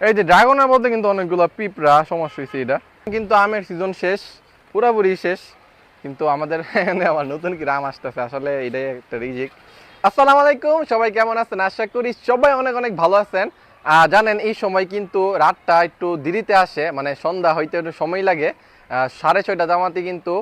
এই যে ড্রাগনের মধ্যে কিন্তু অনেকগুলো পিঁপড়া সমস্যা হয়েছে। এটা কিন্তু আমের সিজন শেষ, পুরাপুরি শেষ, কিন্তু আমাদের এখানে আবার নতুন কি আম আসতেছে, আসলে এটাই একটা রিজিক। আসসালামু আলাইকুম, সবাই কেমন আছেন? আশা করি সবাই অনেক অনেক ভালো আছেন। জানেন এই সময় কিন্তু রাতটা একটু দেরিতে আসে, মানে সন্ধ্যা হইতে একটু সময় লাগে। 6:30 জামাতে কিন্তু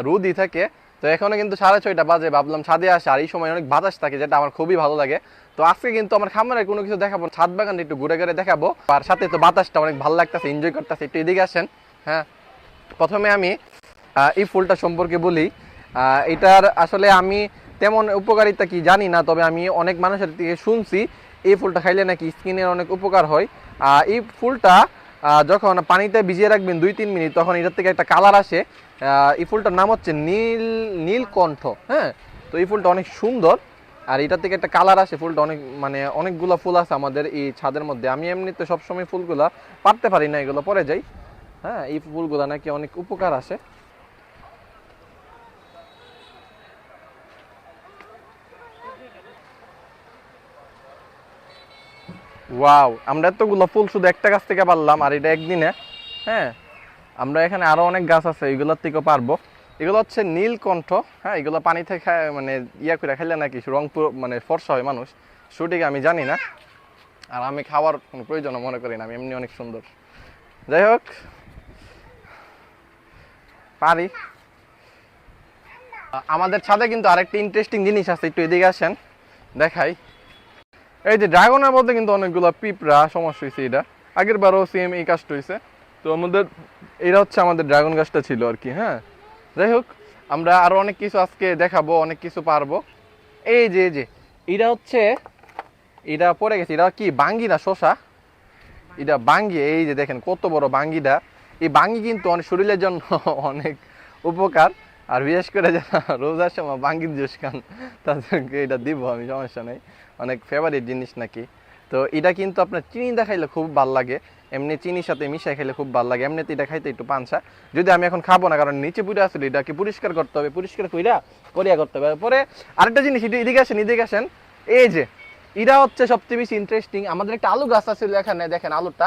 রোদই থাকে। তো এখনো কিন্তু 6:30 বাজে, ভাবলাম ছাদে আসে, আর এই সময় অনেক বাতাস থাকে, যেটা আমার খুবই ভালো লাগে। তো আজকে কিন্তু আমার খামারে কোনো কিছু দেখাবো, ছাদ বাগানটা একটু ঘুরে ঘুরে দেখাবো, আর সাথে তো বাতাসটা অনেক ভালো লাগতেছে, এনজয় করতেছে। একটু এদিকে আসেন। হ্যাঁ, প্রথমে আমি এই ফুলটা সম্পর্কে বলি। এটার আসলে আমি তেমন উপকারিতা কি জানি না, তবে আমি অনেক মানুষের থেকে শুনছি এই ফুলটা খাইলে নাকি স্কিনের অনেক উপকার হয়। এই ফুলটা যখন পানিতে ভিজিয়ে রাখবেন 2-3 মিনিট, তখন এটার থেকে একটা কালার আসে। এই ফুলটার নাম হচ্ছে নীলকণ্ঠ। হ্যাঁ, তো এই ফুলটা অনেক সুন্দর, আর এটার থেকে একটা কালার আসে। ফুলটা অনেক, মানে অনেকগুলো ফুল আছে আমাদের এই ছাদের মধ্যে। আমি এমনিতে সবসময় ফুলগুলা পারতে পারি না, এগুলো পরে যাই। হ্যাঁ, এই ফুলগুলা নাকি অনেক উপকার আসে। ওয়াও, আমরা এতগুলো ফুল শুধু একটা গাছ থেকে পারলাম, আর এটা একদিনে। হ্যাঁ, আমরা এখানে আরো অনেক গাছ আছে, এগুলোর থেকেও পারবো। এগুলো হচ্ছে নীলকণ্ঠ। হ্যাঁ, এগুলো পানিতে খায়, মানে ইয়া করে খাইলে নাকি রং মানে ফর্সা হয় মানুষ, সঠিক আমি জানি না। আর আমি খাওয়ার কোনো প্রয়োজন মনে করি না, আমি এমনি অনেক সুন্দর। যাই হোক, পারি। আমাদের ছাদে কিন্তু আরেকটা ইন্টারেস্টিং জিনিস আছে, একটু এদিকে আসেন দেখাই। এই যে ড্রাগনের মধ্যে কিন্তু অনেকগুলো পিঁপড়া সমস্যা হয়েছে। এটা আগের বারও সেম এই কাজটা হয়েছে। তো আমাদের এটা হচ্ছে আমাদের ড্রাগন গাছটা ছিল আর কি। হ্যাঁ, যাই হোক, আমরা আরো অনেক কিছু আজকে দেখাবো, অনেক কিছু পারবো। এই যে এটা হচ্ছে, এটা পড়ে গেছে, এটা কি বাঙ্গি না শসা? এটা বাঙ্গি। এই যে দেখেন কত বড় বাঙ্গিটা। এই বাঙ্গি কিন্তু অনেক শরীরের জন্য অনেক উপকার। আর বিশেষ করে যারা রোজার সময় বাঙ্গির জুস খান, তাদেরকে এটা দিব আমি, সমস্যা নেই। অনেক ফেভারিট জিনিস নাকি। তো এটা কিন্তু আপনার চিনি দিয়ে খাইলে খুব ভালো লাগে, এমনি চিনির সাথে মিশাই খাইলে খুব ভালো লাগে। এমনিতে এটা খাইতে একটু পানসা, যদি আমি এখন খাবো না, কারণ নিচে পুড়ে আসলে এটাকে পরিষ্কার করতে হবে, পরিষ্কার করিয়া করতে হবে। পরে আরেকটা জিনিস, এদিকে আসেন, এদিকে আসেন। এই যে এটা হচ্ছে সবচেয়ে বেশি ইন্টারেস্টিং। আমাদের একটা আলু গাছ আছে এখানে, দেখেন আলুটা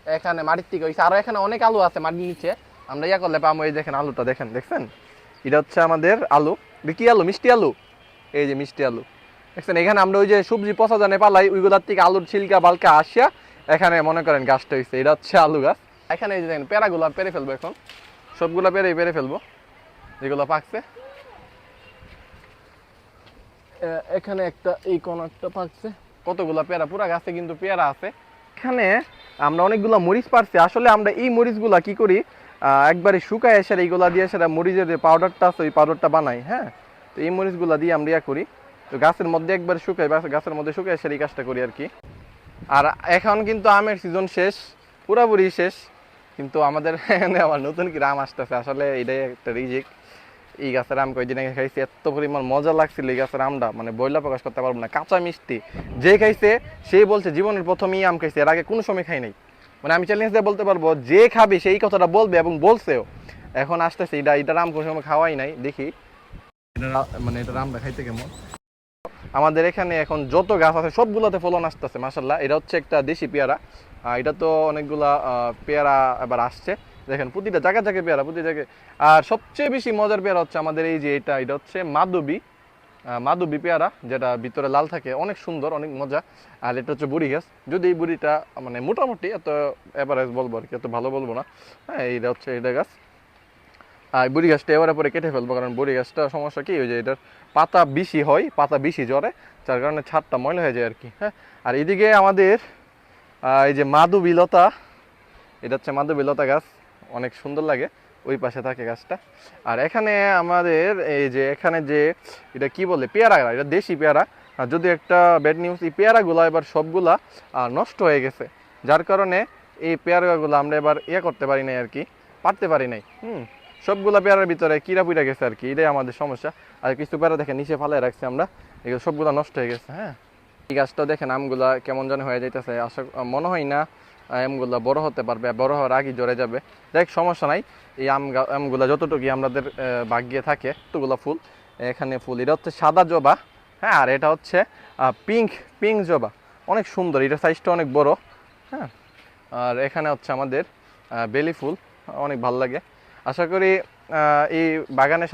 এখানে মাটির থেকে হয়েছে, আরো এখানে অনেক আলু আছে মাটির নিচে, আমরা ইয়া করলে পাবো। এই দেখেন আলুটা, দেখেন, দেখছেন? এটা হচ্ছে আমাদের আলু। কি আলু? মিষ্টি আলু। এই যে মিষ্টি আলু, দেখছেন? এখানে আমরা ওই যে সবজি পচা জানে পালাই, ওইগুলার থেকে আলুর ছিলকা বালকা আসিয়া এখানে মনে করেন গাছটা হয়েছে। এটা হচ্ছে আলু গাছ। এখানে এই যে দেখেন পেয়ারাগুলো পেরে ফেলবো এখন, সবগুলা পেরে ফেলবো যেগুলো পাকছে। এখানে একটা, এই কোণারটা পাকছে। কতগুলা পেয়ারা, পুরা গাছে কিন্তু পেয়ারা আছে। এখানে আমরা অনেকগুলো মরিচ পারছি। আসলে আমরা এই মরিচগুলা কি করি, একবারে শুকায় এসে এইগুলা দিয়ে সেটা মরিচের যে পাউডারটা আছে, ওই পাউডারটা বানাই। হ্যাঁ, তো এই মরিচগুলা দিয়ে আমরা ইয়া করি। তো গাছের মধ্যে একবার শুকাই, গাছের মধ্যে শুকায় এসে এই কাজটা করি আর কি। আর এখন কিন্তু আমের সিজন শেষ, পুরাপুরি শেষ, কিন্তু আমাদের এখানে আবার নতুন কি আম আসতেছে, আসলে এটাই একটা রিজিক। এই গাছের আম কয়েকদিন আগে খাইছি, এত পরিমাণ মজা লাগছিল এই গাছের আমটা, মানে বইলা প্রকাশ করতে পারবো না। কাঁচা মিষ্টি, যে খাইছে সেই বলছে জীবনের প্রথমেই আম খাইছে, এর আগে কোনো সময় খাই নাই। মানে আমি চ্যালেঞ্জ দিয়ে বলতে পারবো, যে খাবে সেই কথাটা বলবে, এবং বলছেও। এখন আসতেছে এটার আম কোনো সময় খাওয়াই নাই, দেখি এটা মানে এটার আমটা খাইতে কেমন। আমাদের এখানে এখন যত গাছ আছে সবগুলোতে ফলন আসতেছে মাশাল্লাহ। এটা হচ্ছে একটা দেশি পেয়ারা। এটা তো অনেকগুলা পেয়ারা এবার আসছে, দেখেন প্রতিটা জায়গায় জায়গায় পেয়ারা, প্রতি জায়গায়। আর সবচেয়ে বেশি মজার পেয়ারা হচ্ছে আমাদের এই যে এটা হচ্ছে মাধবী পেয়ারা, যেটা ভিতরে লাল থাকে, অনেক সুন্দর, অনেক মজা। আর এটা হচ্ছে বুড়ি গাছ, যদি এই বুড়িটা মানে মোটামুটি এত এভারেজ বলবো আর কি, এত ভালো বলবো না। হ্যাঁ, এইটা হচ্ছে এটা গাছ। আর বুড়ি গাছটা এবারে পরে কেটে ফেলবো, কারণ বুড়ি গাছটা সমস্যা কি, ওই যে এটার পাতা বেশি হয়, পাতা বেশি ঝরে, যার কারণে ছাদটা ময়লা হয়ে যায় আর কি। হ্যাঁ, আর এদিকে আমাদের এই যে মাধবীলতা, এটা হচ্ছে মাধবীলতা গাছ, অনেক সুন্দর লাগে, ওই পাশে থাকে গাছটা। আর এখানে আমাদের এই যে এখানে যে এটা কি বলে, পেয়ারা, এটা দেশি পেয়ারা। আর যদি একটা ব্যাড নিউজ, এই পেয়ারাগুলো এবার সবগুলা নষ্ট হয়ে গেছে, যার কারণে এই পেয়ারাগুলো আমরা এবার ইয়ে করতে পারি নাই আর কি, পারতে পারি নাই। সবগুলা পেয়ারার ভিতরে কিরা পুইরা গেছে আর কি, এটাই আমাদের সমস্যা। আর কিছু পেয়ারা দেখেন নিচে ফালাই রাখছি আমরা, এগুলো সবগুলা নষ্ট হয়ে গেছে। হ্যাঁ, এই গাছটাও দেখেন আমগুলা কেমন যেন হয়ে যাইতেছে, আশা মনে হয় না আমগুলা বড় হতে পারবে, বড় হওয়ার আগে ঝরে যাবে। দেখ সমস্যা নাই, এই আমগুলা যতটুকু আমাদের ভাগ্যে থাকে ততগুলা ফুল। এখানে ফুল, এটা হচ্ছে সাদা জবা। হ্যাঁ, আর এটা হচ্ছে পিঙ্ক পিঙ্ক জবা, অনেক সুন্দর, এটা সাইজটা অনেক বড়। হ্যাঁ, আর এখানে হচ্ছে আমাদের বেলি ফুল, অনেক ভালো লাগে। আশা করি এই বাগানের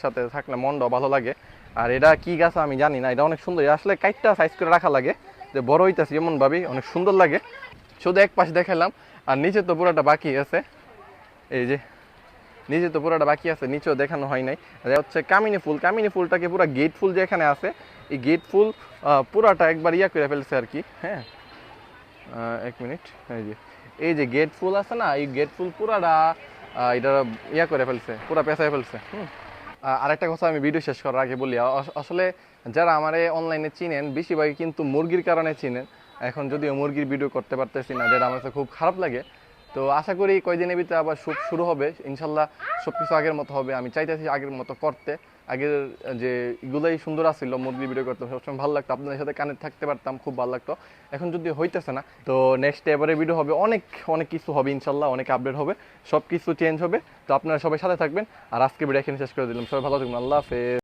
সাথে থাকলে মনটাও ভালো লাগে। আর এটা কি গাছ আমি জানি না, এটা অনেক সুন্দর, আসলে কাইটটা সাইজ করে রাখা লাগে, যে বড় হইতেছে যেমন ভাবি অনেক সুন্দর লাগে। শুধু এক পাশ দেখালাম, আর নিচে তো পুরোটা বাকি আছে, এই যে নিচে তো পুরোটা বাকি আছে, নিচেও দেখানো হয় নাই। এটা হচ্ছে কামিনী ফুল, কামিনী ফুলটাকে পুরো গেট ফুল যে এখানে আছে, এই গেট ফুল পুরাটা একবার ইয়া করে ফেলছে আর কি। হ্যাঁ, এক মিনিট, এই যে গেট ফুল আছে না, এই গেট ফুল পুরাটা এটা ইয়া করে ফেলছে, পুরা পেঁচায় ফেলছে। আরেকটা কথা আমি ভিডিও শেষ করার আগে বলি, আসলে যারা আমার অনলাইনে চিনেন বেশিরভাগই কিন্তু মুরগির কারণে চিনেন। এখন যদিও মুরগির ভিডিও করতে পারতেছি না, যেটা আমার কাছে খুব খারাপ লাগে। তো আশা করি কয়দিনের ভিতরে আবার শুরু হবে ইনশাল্লাহ, সব কিছু আগের মতো হবে। আমি চাইতেছি আগের মতো করতে, আগের যে এগুলোই সুন্দর আসছিল, মুরগির ভিডিও করতে সবসময় ভালো লাগতো, আপনাদের সাথে কানেক্ট থাকতে পারতাম, খুব ভালো লাগতো। এখন যদি হইতেছে না, তো নেক্সট এবারে ভিডিও হবে, অনেক অনেক কিছু হবে ইনশাল্লাহ, অনেক আপডেট হবে, সব কিছু চেঞ্জ হবে। তো আপনারা সবাই সাথে থাকবেন। আর আজকে ভিডিও এখানে শেষ করে দিলাম, সবাই ভালো থাকবেন, আল্লাহ হাফেজ।